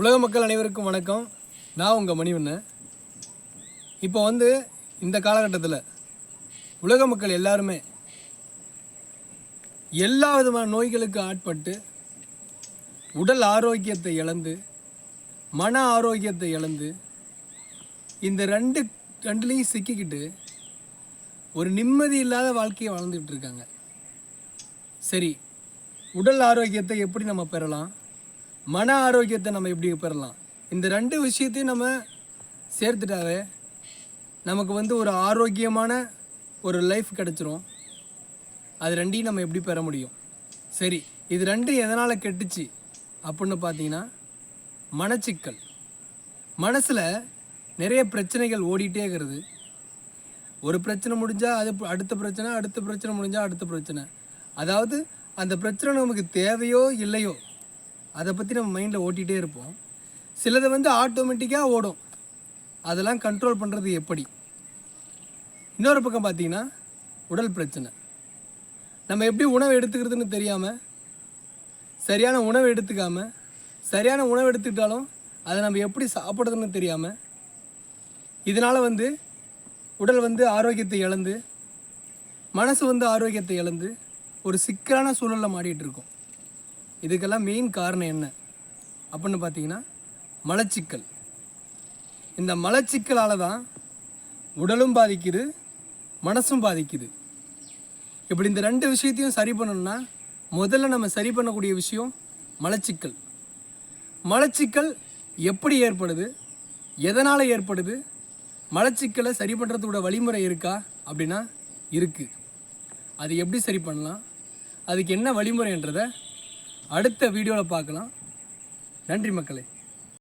உலக மக்கள் அனைவருக்கும் வணக்கம். நான் உங்கள் மணிவண்ணன். இப்போ இந்த காலகட்டத்தில் உலக மக்கள் எல்லாருமே எல்லா விதமான நோய்களுக்கு ஆட்பட்டு உடல் ஆரோக்கியத்தை இழந்து மன ஆரோக்கியத்தை இழந்து இந்த ரெண்டுலேயும் சிக்கிக்கிட்டு ஒரு நிம்மதி இல்லாத வாழ்க்கையை வாழ்ந்துக்கிட்டு இருக்காங்க. சரி, உடல் ஆரோக்கியத்தை எப்படி நம்ம பெறலாம், மன ஆரோக்கியத்தை நம்ம எப்படி பெறலாம், இந்த ரெண்டு விஷயத்தையும் நம்ம சேர்த்துட்டாவே நமக்கு ஒரு ஆரோக்கியமான ஒரு லைஃப் கிடச்சிரும். அது ரெண்டையும் நம்ம எப்படி பெற முடியும்? சரி, இது ரெண்டும் எதனால் கெட்டுச்சு அப்படின்னு பார்த்தீங்கன்னா, மனச்சிக்கல். மனசில் நிறைய பிரச்சனைகள் ஓடிட்டே இருக்கிறது. ஒரு பிரச்சனை முடிஞ்சால் அது அடுத்த பிரச்சனை, அடுத்த பிரச்சனை முடிஞ்சால் அடுத்த பிரச்சனை. அதாவது அந்த பிரச்சனை நமக்கு தேவையோ இல்லையோ அதை பற்றி நம்ம மைண்டில் ஓட்டிகிட்டே இருப்போம். சிலதை ஆட்டோமேட்டிக்காக ஓடும். அதெல்லாம் கண்ட்ரோல் பண்ணுறது எப்படி? இன்னொரு பக்கம் பார்த்திங்கன்னா, உடல் பிரச்சனை. நம்ம எப்படி உணவு எடுத்துக்கிறதுன்னு தெரியாமல், சரியான உணவு எடுத்துக்காமல், சரியான உணவு எடுத்துக்கிட்டாலும் அதை நம்ம எப்படி சாப்பிட்றதுன்னு தெரியாமல், இதனால் உடல் ஆரோக்கியத்தை இழந்து, மனசு ஆரோக்கியத்தை இழந்து ஒரு சிக்கலான சூழலில் மாட்டிகிட்டு இருக்கோம். இதுக்கெல்லாம் மெயின் காரணம் என்ன அப்படின்னு பார்த்தீங்கன்னா, மலச்சிக்கல். இந்த மலச்சிக்கலால் தான் உடலும் பாதிக்குது, மனசும் பாதிக்குது. இப்படி இந்த ரெண்டு விஷயத்தையும் சரி பண்ணணும்னா முதல்ல நம்ம சரி பண்ணக்கூடிய விஷயம் மலச்சிக்கல். மலச்சிக்கல் எப்படி ஏற்படுது, எதனால் ஏற்படுது, மலச்சிக்கலை சரி பண்ணுறதோட வழிமுறை இருக்கா அப்படின்னா இருக்குது. அது எப்படி சரி பண்ணலாம், அதுக்கு என்ன வழிமுறைன்றதை அடுத்த வீடியோவில் பார்க்கலாம். நன்றி மக்களே.